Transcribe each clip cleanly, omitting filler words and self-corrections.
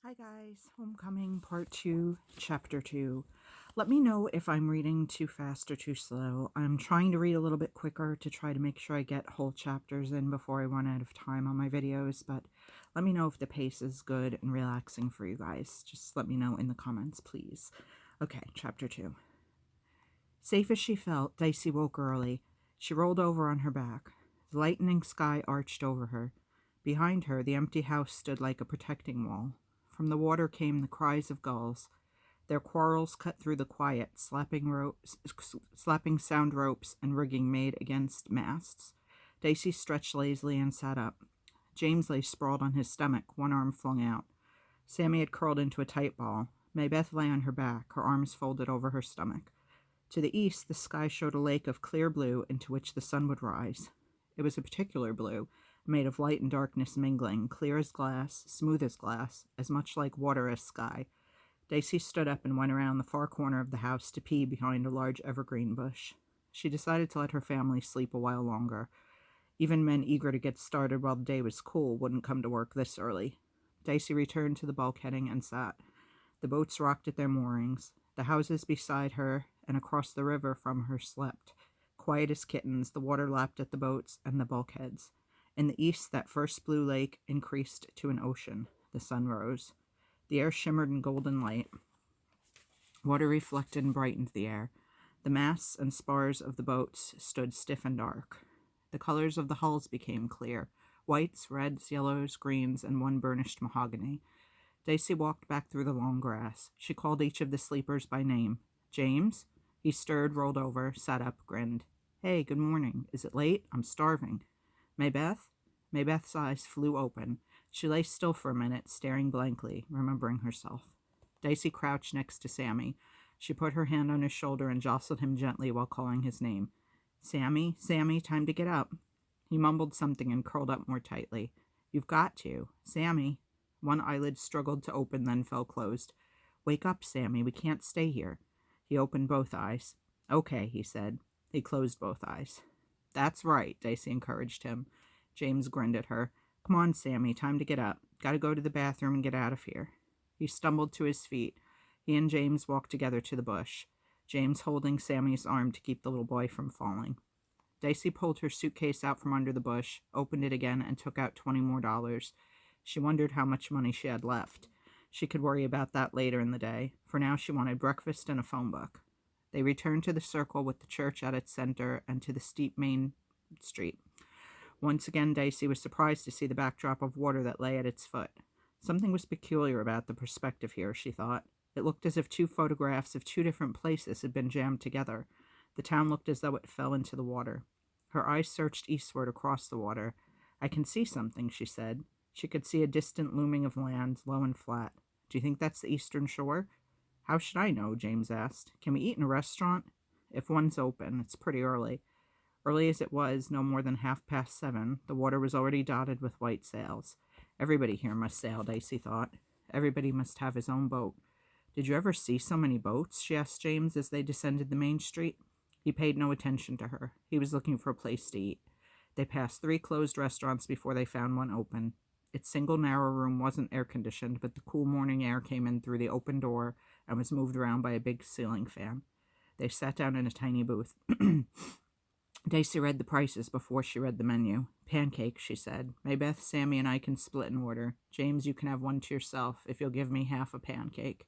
Hi guys, Homecoming Part 2, Chapter 2. Let me know if I'm reading too fast or too slow. I'm trying to read a little bit quicker to try to make sure I get whole chapters in before I run out of time on my videos, but let me know if the pace is good and relaxing for you guys. Just let me know in the comments, please. Okay, Chapter 2. Safe as she felt, Dicey woke early. She rolled over on her back. The lightening sky arched over her. Behind her, the empty house stood like a protecting wall. From the water came the cries of gulls. Their quarrels cut through the quiet, slapping sound ropes and rigging made against masts. Dicey stretched lazily and sat up. James lay sprawled on his stomach, one arm flung out. Sammy had curled into a tight ball. Maybeth lay on her back, her arms folded over her stomach. To the east, the sky showed a lake of clear blue into which the sun would rise. It was a particular blue, made of light and darkness mingling, clear as glass, smooth as much like water as sky. Dicey stood up and went around the far corner of the house to pee behind a large evergreen bush. She decided to let her family sleep a while longer. Even men eager to get started while the day was cool wouldn't come to work this early. Dicey returned to the bulkheading and sat. The boats rocked at their moorings. The houses beside her and across the river from her slept. Quiet as kittens, the water lapped at the boats and the bulkheads. In the east, that first blue lake increased to an ocean. The sun rose. The air shimmered in golden light. Water reflected and brightened the air. The masts and spars of the boats stood stiff and dark. The colors of the hulls became clear. Whites, reds, yellows, greens, and one burnished mahogany. Dicey walked back through the long grass. She called each of the sleepers by name. James? He stirred, rolled over, sat up, grinned. Hey, good morning. Is it late? I'm starving. Maybeth? Maybeth's eyes flew open. She lay still for a minute, staring blankly, remembering herself. Dicey crouched next to Sammy. She put her hand on his shoulder and jostled him gently while calling his name. Sammy, Sammy, time to get up. He mumbled something and curled up more tightly. You've got to. Sammy. One eyelid struggled to open, then fell closed. Wake up, Sammy. We can't stay here. He opened both eyes. Okay, he said. He closed both eyes. That's right, Dicey encouraged him. James grinned at her. Come on, Sammy, time to get up. Gotta go to the bathroom and get out of here. He stumbled to his feet. He and James walked together to the bush, James holding Sammy's arm to keep the little boy from falling. Dicey pulled her suitcase out from under the bush, opened it again, and took out $20 more. She wondered how much money she had left. She could worry about that later in the day. For now, she wanted breakfast and a phone book. They returned to the circle with the church at its center and to the steep main street. Once again, Dicey was surprised to see the backdrop of water that lay at its foot. Something was peculiar about the perspective here, she thought. It looked as if two photographs of two different places had been jammed together. The town looked as though it fell into the water. Her eyes searched eastward across the water. I can see something, she said. She could see a distant looming of land, low and flat. Do you think that's the eastern shore? How should I know? James asked. Can we eat in a restaurant? If one's open. It's pretty early. Early as it was, no more than 7:30, the water was already dotted with white sails. Everybody here must sail, Dicey thought. Everybody must have his own boat. Did you ever see so many boats? She asked James as they descended the main street. He paid no attention to her. He was looking for a place to eat. They passed 3 closed restaurants before they found one open. Its single narrow room wasn't air-conditioned, but the cool morning air came in through the open door and was moved around by a big ceiling fan. They sat down in a tiny booth. Dicey read the prices before she read the menu. Pancakes, she said. Maybeth, Sammy, and I can split an order. James, you can have one to yourself if you'll give me half a pancake.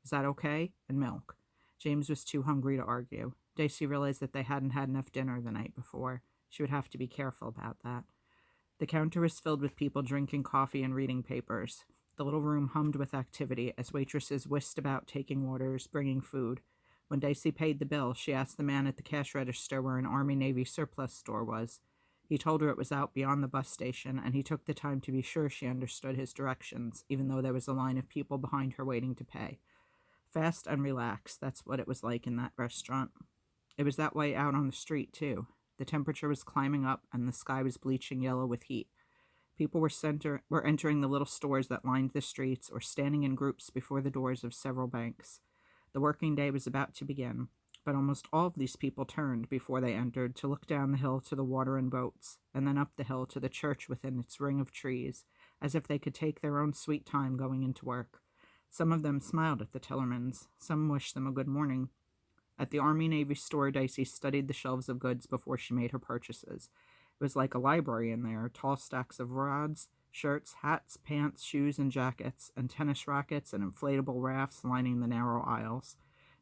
Is that okay? And milk. James was too hungry to argue. Dicey realized that they hadn't had enough dinner the night before. She would have to be careful about that. The counter was filled with people drinking coffee and reading papers. The little room hummed with activity as waitresses whisked about taking orders, bringing food. When Dicey paid the bill, she asked the man at the cash register where an Army-Navy surplus store was. He told her it was out beyond the bus station, and he took the time to be sure she understood his directions, even though there was a line of people behind her waiting to pay. Fast and relaxed, that's what it was like in that restaurant. It was that way out on the street, too. The temperature was climbing up, and the sky was bleaching yellow with heat. People were entering the little stores that lined the streets or standing in groups before the doors of several banks. The working day was about to begin, but almost all of these people turned before they entered to look down the hill to the water and boats, and then up the hill to the church within its ring of trees, as if they could take their own sweet time going into work. Some of them smiled at the Tillermans. Some wished them a good morning. At the Army-Navy store, Dicey studied the shelves of goods before she made her purchases. It was like a library in there, tall stacks of rods, shirts, hats, pants, shoes, and jackets, and tennis rackets and inflatable rafts lining the narrow aisles.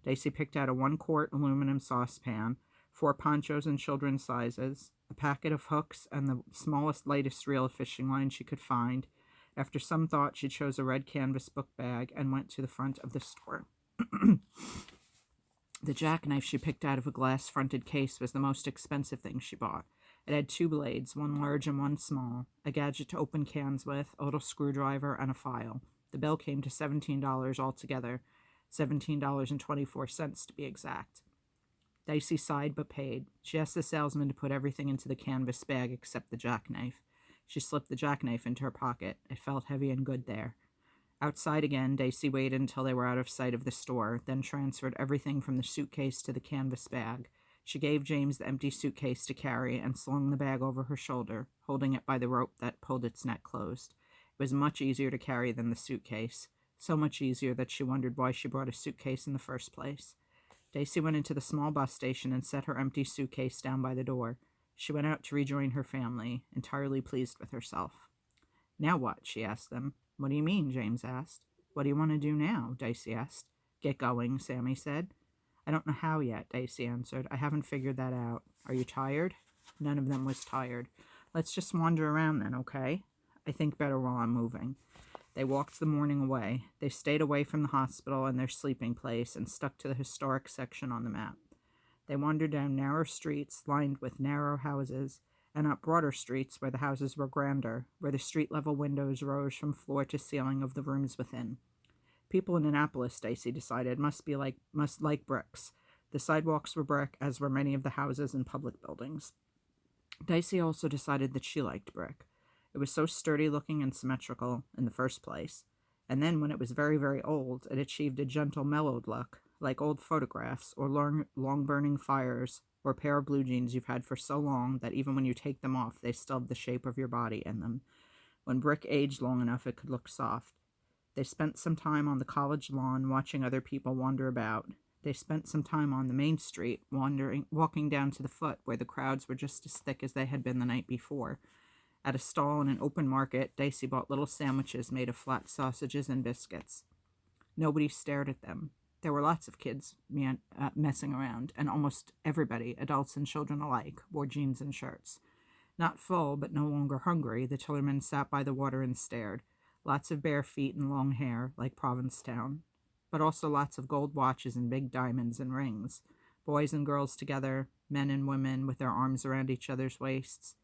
Dicey picked out a 1-quart aluminum saucepan, 4 ponchos in children's sizes, a packet of hooks, and the smallest, lightest reel of fishing line she could find. After some thought, she chose a red canvas book bag and went to the front of the store. The jackknife she picked out of a glass-fronted case was the most expensive thing she bought. It had 2 blades, one large and one small, a gadget to open cans with, a little screwdriver, and a file. The bill came to $17 altogether, $17.24 to be exact. Dicey sighed but paid. She asked the salesman to put everything into the canvas bag except the jackknife. She slipped the jackknife into her pocket. It felt heavy and good there. Outside again, Dicey waited until they were out of sight of the store, then transferred everything from the suitcase to the canvas bag. She gave James the empty suitcase to carry and slung the bag over her shoulder, holding it by the rope that pulled its neck closed. It was much easier to carry than the suitcase, so much easier that she wondered why she brought a suitcase in the first place. Dicey went into the small bus station and set her empty suitcase down by the door. She went out to rejoin her family, entirely pleased with herself. "Now what?" she asked them. "What do you mean?" James asked. "What do you want to do now?" Dicey asked. "Get going," Sammy said. "I don't know how yet," Dicey answered. "I haven't figured that out. Are you tired?" None of them was tired. "Let's just wander around then, okay? I think better while I'm moving." They walked the morning away. They stayed away from the hospital and their sleeping place and stuck to the historic section on the map. They wandered down narrow streets lined with narrow houses and up broader streets where the houses were grander, where the street-level windows rose from floor to ceiling of the rooms within. People in Annapolis, Dicey decided, must like bricks. The sidewalks were brick, as were many of the houses and public buildings. Dicey also decided that she liked brick. It was so sturdy-looking and symmetrical in the first place, and then when it was very, very old, it achieved a gentle, mellowed look, like old photographs or long-burning fires or a pair of blue jeans you've had for so long that even when you take them off, they still have the shape of your body in them. When brick aged long enough, it could look soft. They spent some time on the college lawn watching other people wander about. They spent some time on the main street, walking down to the foot where the crowds were just as thick as they had been the night before. At a stall in an open market, Dicey bought little sandwiches made of flat sausages and biscuits. Nobody stared at them. There were lots of kids messing around, and almost everybody, adults and children alike, wore jeans and shirts. Not full, but no longer hungry, the Tillermans sat by the water and stared. Lots of bare feet and long hair, like Provincetown, but also lots of gold watches and big diamonds and rings. Boys and girls together, men and women with their arms around each other's waists.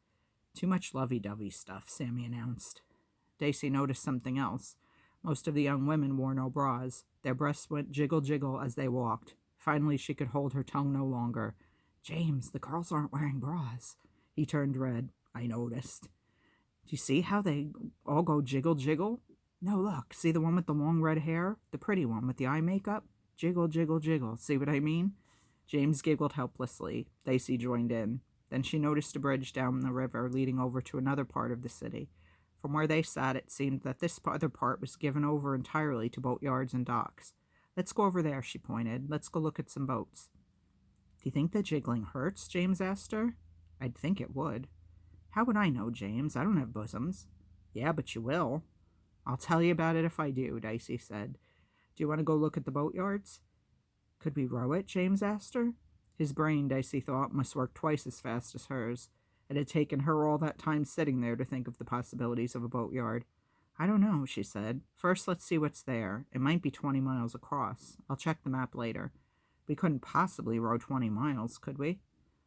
"Too much lovey-dovey stuff," Sammy announced. Dicey noticed something else. Most of the young women wore no bras. Their breasts went jiggle-jiggle as they walked. Finally, she could hold her tongue no longer. "James, the girls aren't wearing bras." He turned red. "I noticed." "Do you see how they all go jiggle-jiggle?" "No, look. See the one with the long red hair? The pretty one with the eye makeup? Jiggle, jiggle, jiggle. See what I mean?" James giggled helplessly. Dicey joined in. Then she noticed a bridge down the river leading over to another part of the city. From where they sat, it seemed that this other part was given over entirely to boatyards and docks. "Let's go over there," she pointed. "Let's go look at some boats." "Do you think the jiggling hurts?" James asked her. "I'd think it would." "How would I know, James? I don't have bosoms." "Yeah, but you will." "I'll tell you about it if I do," Dicey said. "Do you want to go look at the boatyards?" "Could we row it?" James asked her. His brain, Dicey thought, must work twice as fast as hers. It had taken her all that time sitting there to think of the possibilities of a boatyard. "I don't know," she said. "First, let's see what's there. It might be 20 miles across. I'll check the map later." "We couldn't possibly row 20 miles, could we?"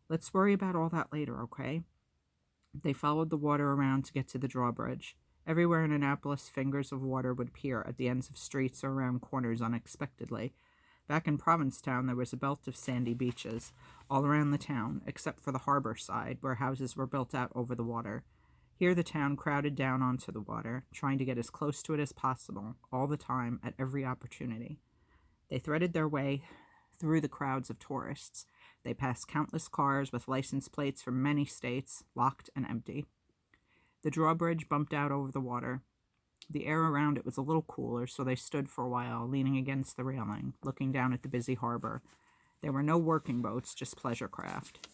"Let's worry about all that later, okay?" They followed the water around to get to the drawbridge. Everywhere in Annapolis, fingers of water would appear at the ends of streets or around corners unexpectedly. Back in Provincetown, there was a belt of sandy beaches all around the town, except for the harbor side, where houses were built out over the water. Here the town crowded down onto the water, trying to get as close to it as possible, all the time, at every opportunity. They threaded their way through the crowds of tourists. They passed countless cars with license plates from many states, locked and empty. The drawbridge bumped out over the water. The air around it was a little cooler, so they stood for a while, leaning against the railing, looking down at the busy harbor. There were no working boats, just pleasure craft.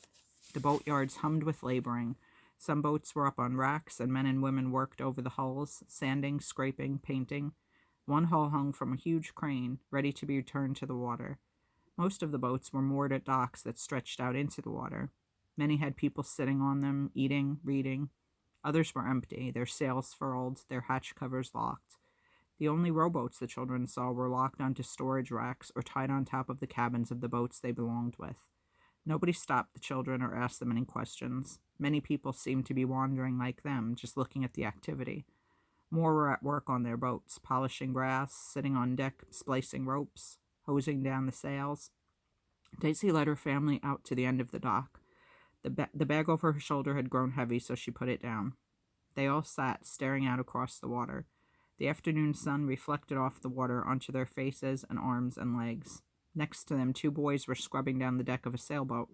The boatyards hummed with laboring. Some boats were up on racks, and men and women worked over the hulls, sanding, scraping, painting. One hull hung from a huge crane, ready to be returned to the water. Most of the boats were moored at docks that stretched out into the water. Many had people sitting on them, eating, reading. Others were empty, their sails furled, their hatch covers locked. The only rowboats the children saw were locked onto storage racks or tied on top of the cabins of the boats they belonged with. Nobody stopped the children or asked them any questions. Many people seemed to be wandering like them, just looking at the activity. More were at work on their boats, polishing brass, sitting on deck, splicing ropes, hosing down the sails. Daisy led her family out to the end of the dock. The bag over her shoulder had grown heavy, so she put it down. They all sat, staring out across the water. The afternoon sun reflected off the water onto their faces and arms and legs. Next to them, 2 boys were scrubbing down the deck of a sailboat.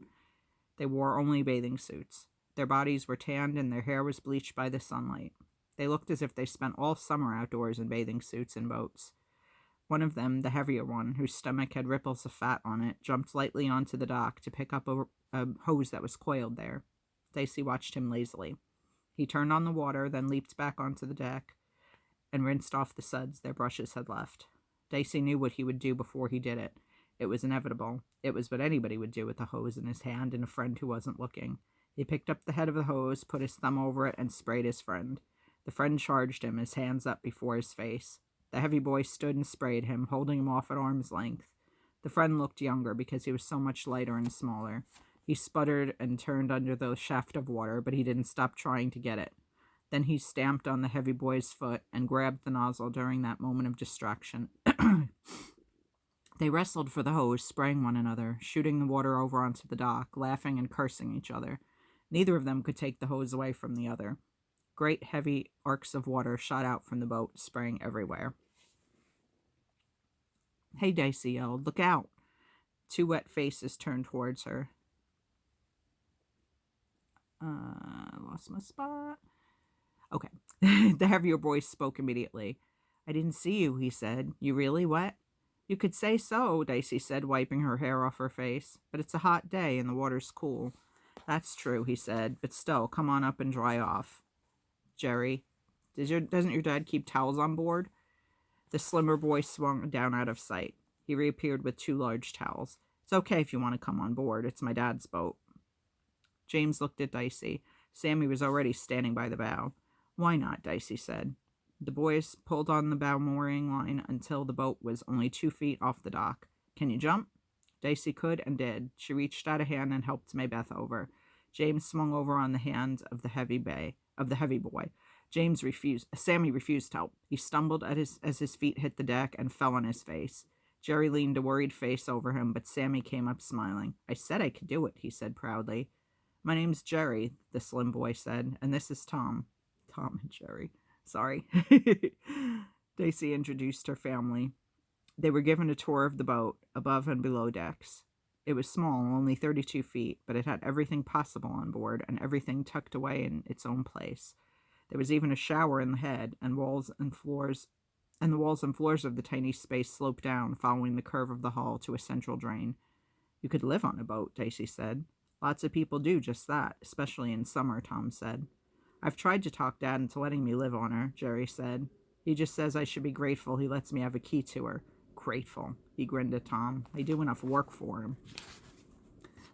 They wore only bathing suits. Their bodies were tanned and their hair was bleached by the sunlight. They looked as if they spent all summer outdoors in bathing suits and boats. One of them, the heavier one, whose stomach had ripples of fat on it, jumped lightly onto the dock to pick up a hose that was coiled there. Daisy watched him lazily. He turned on the water, then leaped back onto the deck and rinsed off the suds their brushes had left. Daisy knew what he would do before he did it. It was inevitable. It was what anybody would do with a hose in his hand and a friend who wasn't looking. He picked up the head of the hose, put his thumb over it, and sprayed his friend. The friend charged him, his hands up before his face. The heavy boy stood and sprayed him, holding him off at arm's length. The friend looked younger because he was so much lighter and smaller. He sputtered and turned under the shaft of water, but he didn't stop trying to get it. Then he stamped on the heavy boy's foot and grabbed the nozzle during that moment of distraction. They wrestled for the hose, spraying one another, shooting the water over onto the dock, laughing and cursing each other. Neither of them could take the hose away from the other. Great heavy arcs of water shot out from the boat, spraying everywhere. "Hey," Daisy yelled, "look out." 2 wet faces turned towards her. I lost my spot. Okay. The heavier boy spoke immediately. "I didn't see you," he said. "You really wet?" "You could say so," Daisy said, wiping her hair off her face. "But it's a hot day and the water's cool." "That's true," he said, "but still, come on up and dry off." "Jerry, doesn't your dad keep towels on board?" The slimmer boy swung down out of sight. He reappeared with 2 large towels. "It's okay if you want to come on board. It's my dad's boat." James looked at Daisy. Sammy was already standing by the bow. "Why not?" Daisy said. The boys pulled on the bow mooring line until the boat was only 2 feet off the dock. "Can you jump?" Daisy could and did. She reached out a hand and helped Maybeth over. James swung over on the hand of the heavy boy. Sammy refused help. He stumbled as his feet hit the deck and fell on his face. Jerry leaned a worried face over him, but Sammy came up smiling. "I said I could do it," he said proudly. "My name's Jerry," the slim boy said, "and this is Tom." Tom and Jerry. Sorry. Daisy introduced her family. They were given a tour of the boat, above and below decks. It was small, only 32 feet, but it had everything possible on board and everything tucked away in its own place. There was even a shower in the head, and the walls and floors of the tiny space sloped down, following the curve of the hull to a central drain. "You could live on a boat," Daisy said. "Lots of people do just that, especially in summer," Tom said. "I've tried to talk Dad into letting me live on her," Jerry said. "He just says I should be grateful he lets me have a key to her." "Grateful," he grinned at Tom. "I do enough work for him."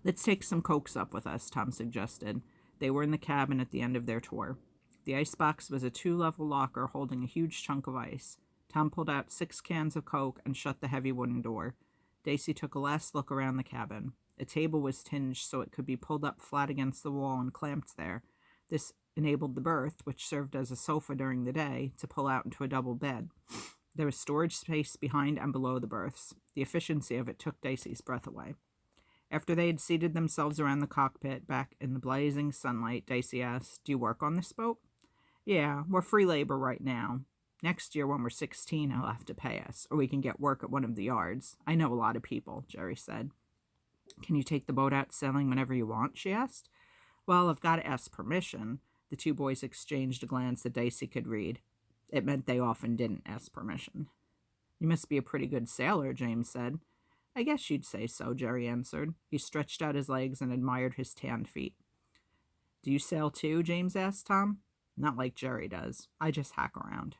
"Let's take some Cokes up with us," Tom suggested. They were in the cabin at the end of their tour. The icebox was a 2-level locker holding a huge chunk of ice. Tom pulled out 6 cans of Coke and shut the heavy wooden door. Daisy took a last look around the cabin. A table was hinged so it could be pulled up flat against the wall and clamped there. This enabled the berth, which served as a sofa during the day, to pull out into a double bed. There was storage space behind and below the berths. The efficiency of it took Daisy's breath away. After they had seated themselves around the cockpit, back in the blazing sunlight, Daisy asked, "Do you work on this boat?" "Yeah, we're free labor right now. Next year, when we're 16, he'll have to pay us, or we can get work at one of the yards. I know a lot of people," Jerry said. "Can you take the boat out sailing whenever you want?" she asked. "Well, I've got to ask permission." The 2 boys exchanged a glance that Daisy could read. It meant they often didn't ask permission. You must be a pretty good sailor, James said. I guess you'd say so, Jerry answered. He stretched out his legs and admired his tanned feet. Do you sail too? James asked Tom. Not like Jerry does. I just hack around.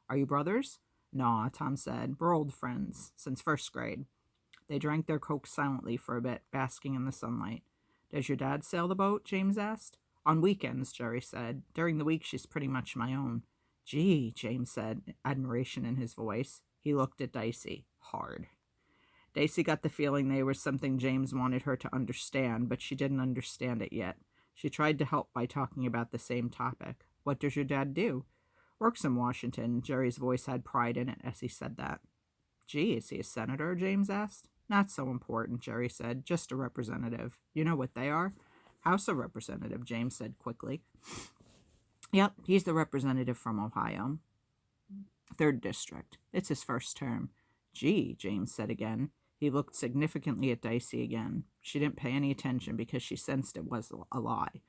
Are you brothers? Naw, Tom said. We're old friends, since first grade. They drank their Coke silently for a bit, basking in the sunlight. Does your dad sail the boat? James asked. On weekends, Jerry said. During the week, she's pretty much my own. Gee, James said, admiration in his voice. He looked at Dicey, hard. Dicey got the feeling they were something James wanted her to understand, but she didn't understand it yet. She tried to help by talking about the same topic. What does your dad do? Works in Washington. Jerry's voice had pride in it as he said that. Gee, is he a senator? James asked. Not so important, Jerry said. Just a representative. You know what they are? House of Representative, James said quickly. Yep, he's the representative from Ohio. 3rd District. It's his first term. Gee, James said again. He looked significantly at Dicey again. She didn't pay any attention because she sensed it was a lie.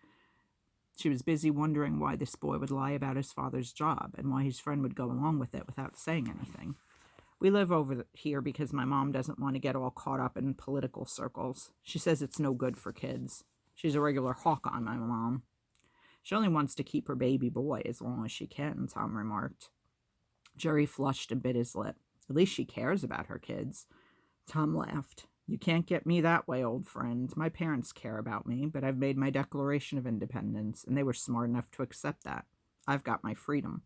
She was busy wondering why this boy would lie about his father's job and why his friend would go along with it without saying anything. We live over here because my mom doesn't want to get all caught up in political circles. She says it's no good for kids. She's a regular hawk on my mom. She only wants to keep her baby boy as long as she can, Tom remarked. Jerry flushed and bit his lip. At least she cares about her kids. Tom laughed. You can't get me that way, old friend. My parents care about me, but I've made my Declaration of Independence, and they were smart enough to accept that. I've got my freedom.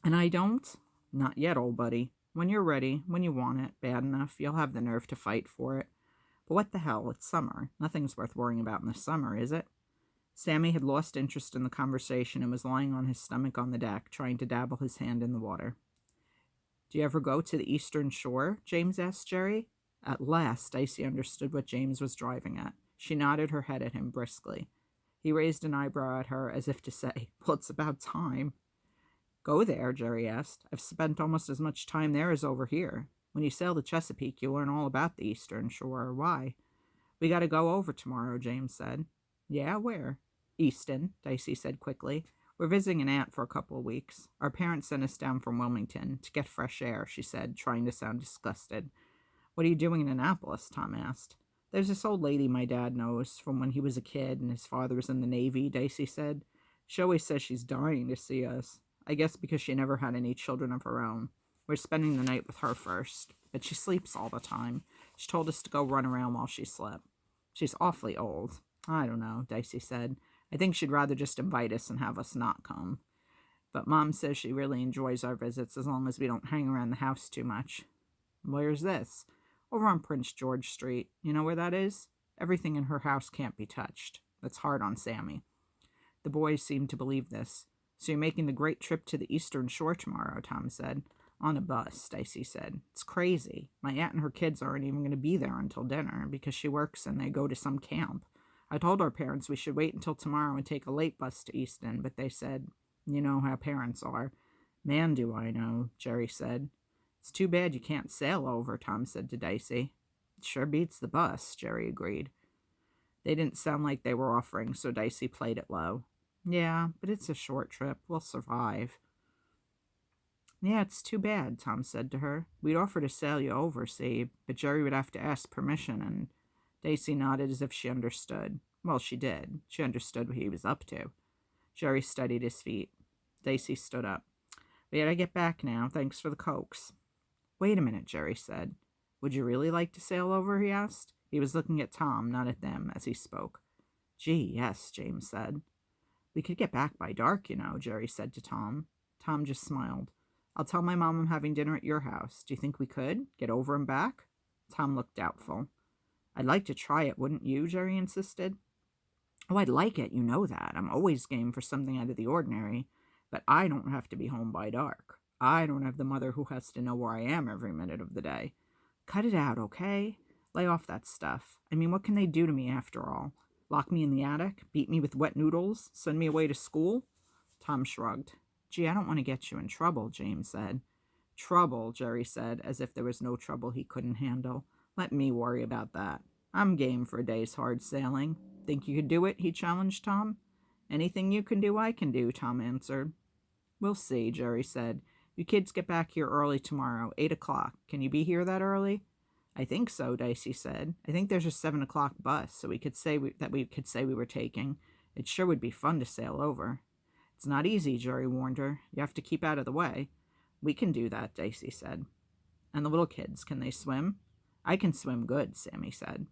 And I don't? Not yet, old buddy. When you're ready, when you want it, bad enough, you'll have the nerve to fight for it. But what the hell, it's summer. Nothing's worth worrying about in the summer, is it? Sammy had lost interest in the conversation and was lying on his stomach on the deck, trying to dabble his hand in the water. Do you ever go to the eastern shore? James asked Jerry. At last, Dicey understood what James was driving at. She nodded her head at him briskly. He raised an eyebrow at her as if to say, well, it's about time. Go there, Jerry asked. I've spent almost as much time there as over here. When you sail the Chesapeake, you'll learn all about the eastern shore. Why? We got to go over tomorrow, James said. Yeah, where? Easton, Dicey said quickly. We're visiting an aunt for a couple of weeks. Our parents sent us down from Wilmington to get fresh air, she said, trying to sound disgusted. What are you doing in Annapolis? Tom asked. There's this old lady my dad knows from when he was a kid and his father was in the Navy, Dicey said. She always says she's dying to see us. I guess because she never had any children of her own. We're spending the night with her first, but she sleeps all the time. She told us to go run around while she slept. She's awfully old. I don't know, Dicey said. I think she'd rather just invite us and have us not come. But Mom says she really enjoys our visits as long as we don't hang around the house too much. Where's this? Over on Prince George Street. You know where that is? Everything in her house can't be touched. That's hard on Sammy. The boys seemed to believe this. So you're making the great trip to the eastern shore tomorrow, Tom said. On a bus, Dicey said. It's crazy. My aunt and her kids aren't even going to be there until dinner because she works and they go to some camp. I told our parents we should wait until tomorrow and take a late bus to Easton, but they said, you know how parents are. Man, do I know, Jerry said. It's too bad you can't sail over, Tom said to Dicey. It sure beats the bus, Jerry agreed. They didn't sound like they were offering, so Dicey played it low. Yeah, but it's a short trip. We'll survive. Yeah, it's too bad, Tom said to her. We'd offer to sail you over, see, but Jerry would have to ask permission, and Dicey nodded as if she understood. Well, she did. She understood what he was up to. Jerry studied his feet. Dicey stood up. We gotta get back now. Thanks for the Cokes. Wait a minute, Jerry said. Would you really like to sail over, he asked. He was looking at Tom, not at them, as he spoke. Gee, yes, James said. We could get back by dark, you know, Jerry said to Tom. Tom just smiled. I'll tell my mom I'm having dinner at your house. Do you think we could? Get over and back? Tom looked doubtful. I'd like to try it, wouldn't you? Jerry insisted. Oh, I'd like it, you know that. I'm always game for something out of the ordinary. But I don't have to be home by dark. I don't have the mother who has to know where I am every minute of the day. Cut it out, okay? Lay off that stuff. I mean, what can they do to me after all? Lock me in the attic? Beat me with wet noodles? Send me away to school? Tom shrugged. Gee, I don't want to get you in trouble, James said. Trouble, Jerry said, as if there was no trouble he couldn't handle. Let me worry about that. I'm game for a day's hard sailing. Think you could do it? He challenged Tom. Anything you can do, I can do, Tom answered. We'll see, Jerry said. You kids get back here early tomorrow, 8 o'clock. Can you be here that early? I think so, Dicey said. I think there's a 7 o'clock bus, so we could say we were taking. It sure would be fun to sail over. It's not easy, Jerry warned her. You have to keep out of the way. We can do that, Dicey said. And the little kids, can they swim? I can swim good, Sammy said.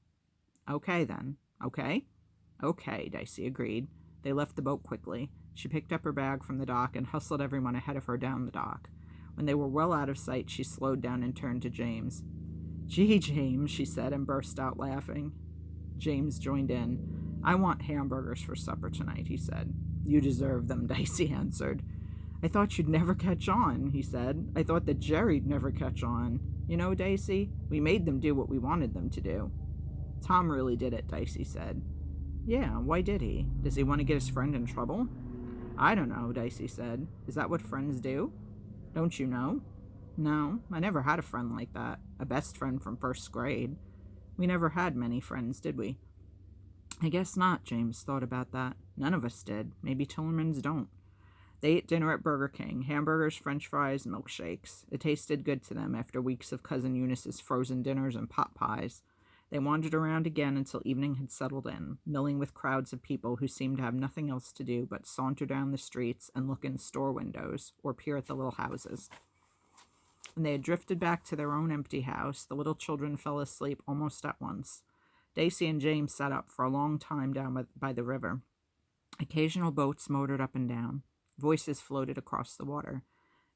Okay, then. Okay? Okay, Dicey agreed. They left the boat quickly. She picked up her bag from the dock and hustled everyone ahead of her down the dock. When they were well out of sight, she slowed down and turned to James. Gee, James, she said, and burst out laughing. James joined in. I want hamburgers for supper tonight, he said. You deserve them, Dicey answered. I thought you'd never catch on, he said. I thought that Jerry'd never catch on. You know, Dicey, we made them do what we wanted them to do. Tom really did it, Dicey said. Yeah, why did he? Does he want to get his friend in trouble? I don't know, Dicey said. Is that what friends do? Don't you know? No, I never had a friend like that. A best friend from first grade. We never had many friends, did we? I guess not, James thought about that. None of us did. Maybe Tillermans don't. They ate dinner at Burger King, hamburgers, french fries, milkshakes. It tasted good to them after weeks of Cousin Eunice's frozen dinners and pot pies. They wandered around again until evening had settled in, milling with crowds of people who seemed to have nothing else to do but saunter down the streets and look in store windows or peer at the little houses. When they had drifted back to their own empty house, the little children fell asleep almost at once. Dicey and James sat up for a long time down by the river. Occasional boats motored up and down. Voices floated across the water.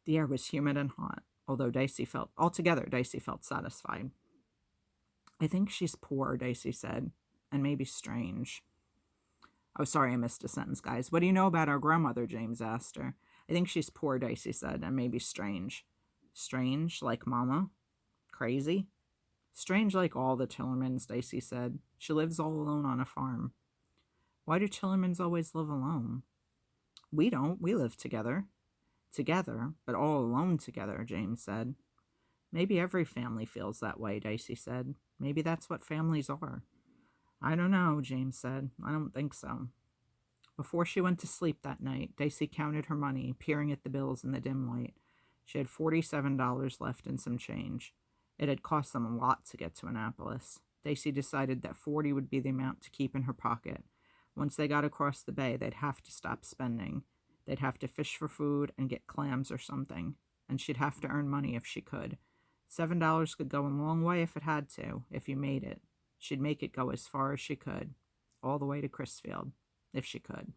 The air was humid and hot, although Dicey felt satisfied. I think she's poor, Dicey said, and maybe strange. Oh, sorry, I missed a sentence, guys. What do you know about our grandmother? James asked her. I think she's poor, Dicey said, and maybe strange. Strange, like Mama? Crazy? Strange like all the Tillermans, Dicey said. She lives all alone on a farm. Why do Tillermans always live alone? We don't. We live together. Together, but all alone together, James said. Maybe every family feels that way, Dicey said. Maybe that's what families are. I don't know, James said. I don't think so. Before she went to sleep that night, Dicey counted her money, peering at the bills in the dim light. She had $47 left and some change. It had cost them a lot to get to Annapolis. Dicey decided that 40 would be the amount to keep in her pocket. Once they got across the bay, they'd have to stop spending. They'd have to fish for food and get clams or something. And she'd have to earn money if she could. $7 could go a long way if it had to, if you made it. She'd make it go as far as she could. All the way to Crisfield, if she could.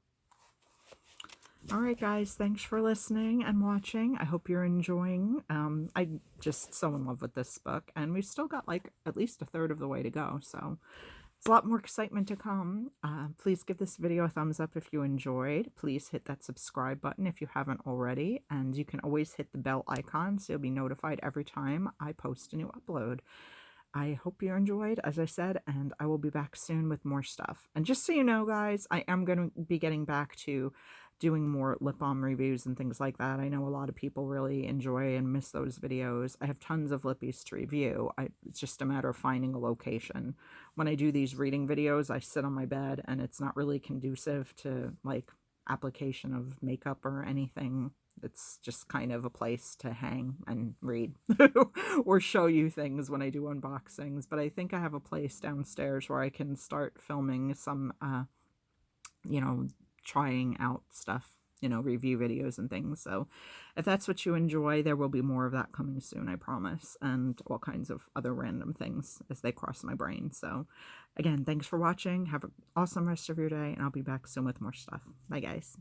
All right, guys, thanks for listening and watching. I hope you're enjoying. I'm just so in love with this book, and we've still got like at least a third of the way to go, so there's a lot more excitement to come. Please give this video a thumbs up if you enjoyed. Please hit that subscribe button if you haven't already, and you can always hit the bell icon so you'll be notified every time I post a new upload. I hope you enjoyed, as I said, and I will be back soon with more stuff. And just so you know, guys, I am going to be getting back to doing more lip balm reviews and things like that. I know a lot of people really enjoy and miss those videos. I have tons of lippies to review. It's just a matter of finding a location. When I do these reading videos, I sit on my bed, and it's not really conducive to, like, application of makeup or anything. It's just kind of a place to hang and read or show you things when I do unboxings. But I think I have a place downstairs where I can start filming some, trying out stuff, review videos and things. So if that's what you enjoy, there will be more of that coming soon, I promise. And all kinds of other random things as they cross my brain. So again, thanks for watching. Have an awesome rest of your day, and I'll be back soon with more stuff. Bye, guys.